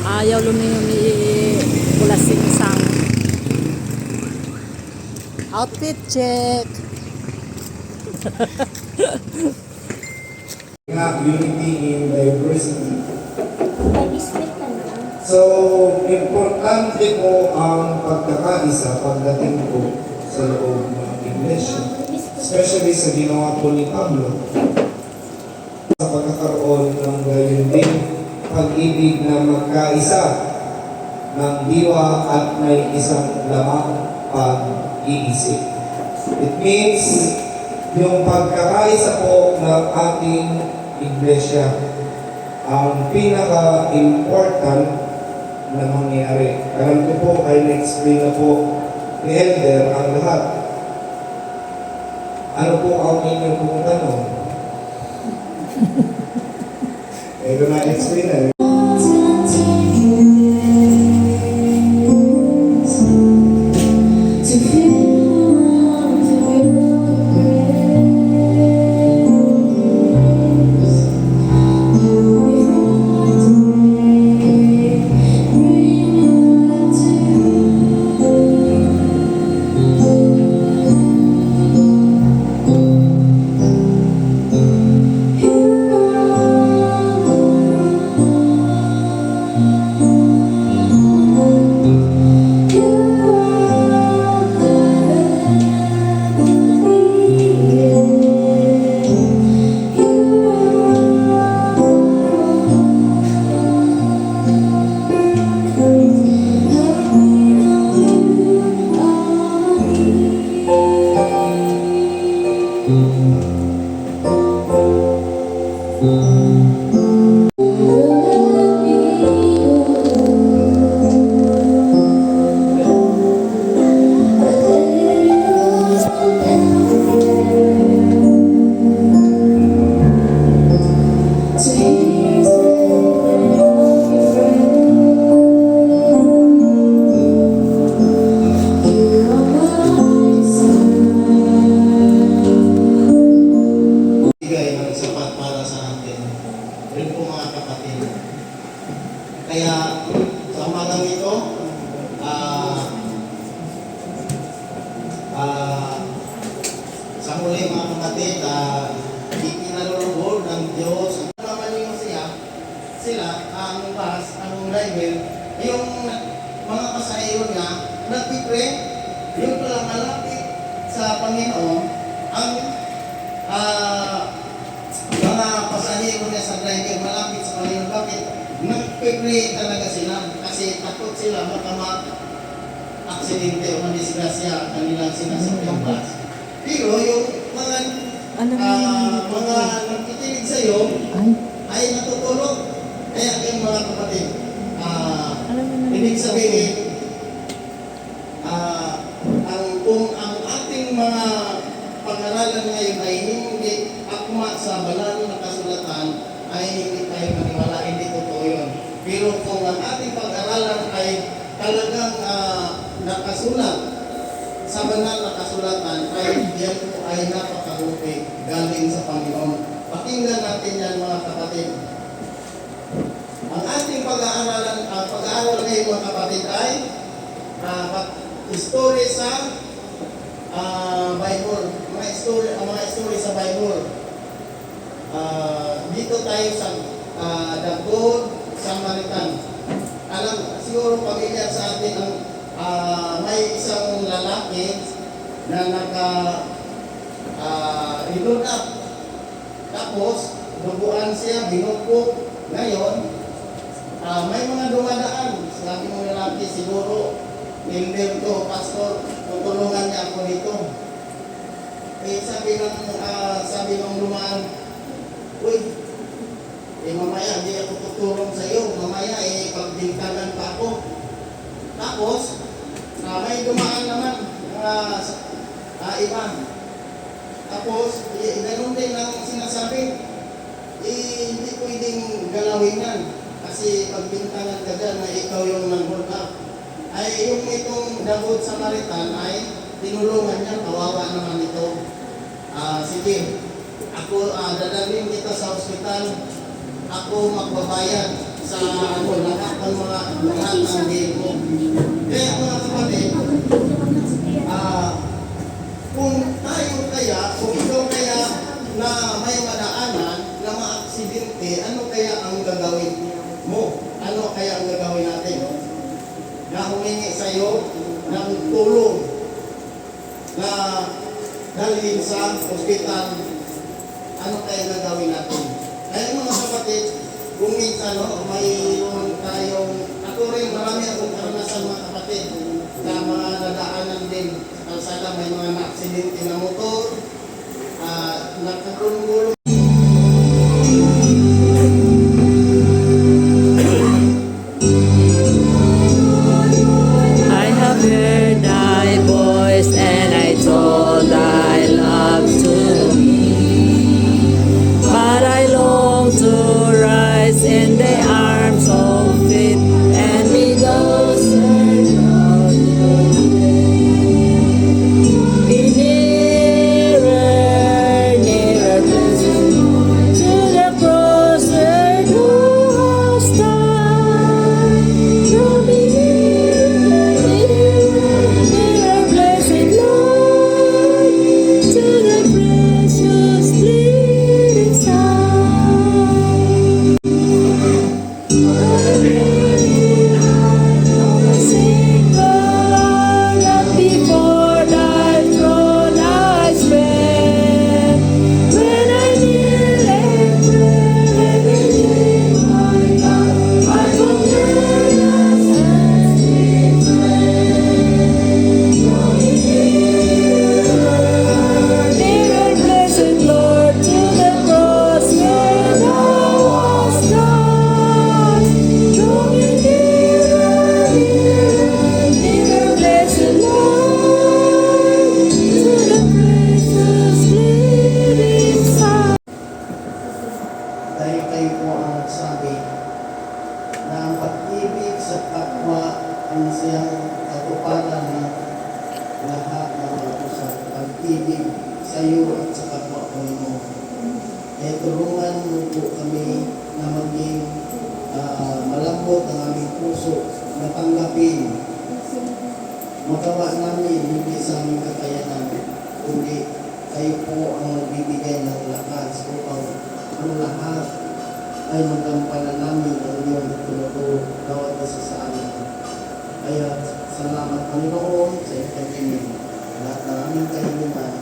Ayaw lumingon ni Bulasing Sang. Outfit check. Unity in diversity. So, importante po ang pagkakaisa pagdating po sa loob ng iglesia. Especially sa ginawa po ni Pablo. Sa pagkakaroon ng gayon din pag-ibig na magkaisa ng diwa at may isang lamang pag-iisip. It means yung pagkakaisa po ng ating iglesia ang pinaka-important na mangyari. Alam ko po, ay na-explain na po ni Elder ang lahat. Ano po ang inyong pong tanong? Ito na-explain na. Kaya sa umagang ito, sa muli mga kapatid, ikinalulubog ng Diyos. Naman yung sila, ang bus, ang driver, yung mga pasahero niya, nagpipray, yung pala malapit sa Panginoon, ang mga pasahero niya sa driver, malapit sa Panginoon. Bakit? Nagpipray talaga sila kasi takot sila baka ma-aksidente o madisgrasya kanilang sinasakyang bus. Pero yung mga nagkikinig sa iyo ay natutulog. Kaya yung mga kapatid, ibig sabihin, kung ang ating mga pag-aralan ngayon ay hindi akma sa banal na kasulatan, ay hindi tayo maniwala, hindi totoo yun. Pero kung ang ating pag-aralan ay talagang nakasulat sa banal na kasulatan, ay yan po ay napakahupi galing sa Panginoon. Pakinggan natin yan mga kapatid. Ang ating pag-aaral ngayon mga kapatid ay story sa Bible. Mga story sa Bible. Dito tayo sa The Good Samaritan. Siguro pamilyar sa atin ang may isang lalaki na naka-reload up. Tapos, duguan siya, binukok. Ngayon, may mga dumadaan. Sabi mo lalaki, siguro, Elder to, Pastor, tutulungan niya ako dito. Sabi ng lumaan, uy, mamaya hindi ako tutulong sa iyo. Mamaya pagbintangan pa ako. Tapos, may dumaan naman iba. Tapos, ganun din ang sinasabi. Hindi pwedeng galawin yan. Kasi pagbintangan ka dyan na ikaw yung nag-hold up. Ay yung itong The Good Samaritan ay tinulungan niya, kawawa naman ito. Sige, ako dadalhin kita sa ospital, ako magbabayad sa lahat ng ang mga lahat ng dito. Kaya mga kapatid, kung tayo kaya, kung ikaw kaya na may madaanan na maaksidente, ano kaya ang gagawin mo? Ano kaya ang gagawin natin? Na humingi sa iyo ng tulong na dalhin sa ospital, ano kaya gagawin natin? Kaya mga kapatid, kung minsan mayroon tayong, ako rin marami akong karanasan mga kapatid, na mga nadaanan din sa kalsada, may mga na-aksidente na motor, nakatulong-gulong. I have heard thy voice and I told thy love to me. But I long to rise in the arms of faith and be those be nearer, nearer to the cross where thou hast died. Draw me nearer, blessed Lord, to the precious bleeding side. Single hour before thy throne I spend. When I kneel and pray, my God, I forget and sweet friend. Nearer, blessed Lord, to the cross where thou wast died. Draw me nearer, nearer, blessed Lord, to the precious bleeding side. Dahil kayo po ang nagsabi na ang pag-ibig sa kapwa ang siyang katuparan ng lahat ng mga pusat. Pag-ibig sa iyo at sa kapwa Panginoon. Kaya tulungan mo po kami na maging malambot ang aming puso na tanggapin. Magawa namin hindi sa aming kakayanan, kundi kayo po ang nagbibigay ng lakas upang ang lahat ay magampanan namin ang iyong tinuturo bawat isa sa amin. Kaya salamat Panginoon sa iyong pagkinig. Lahat ng aming kahilingan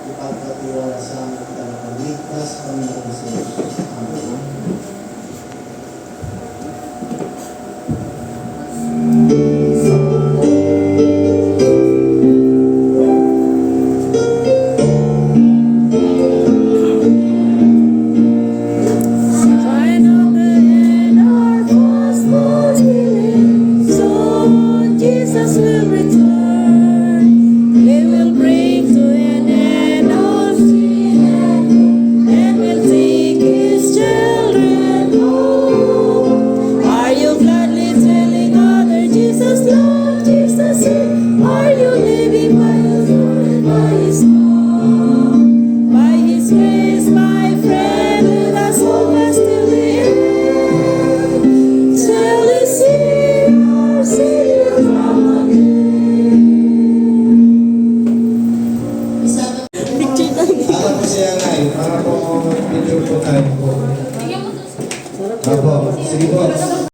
ipagkatiwala sa aming tagapagligtas Panginoon sa Amen.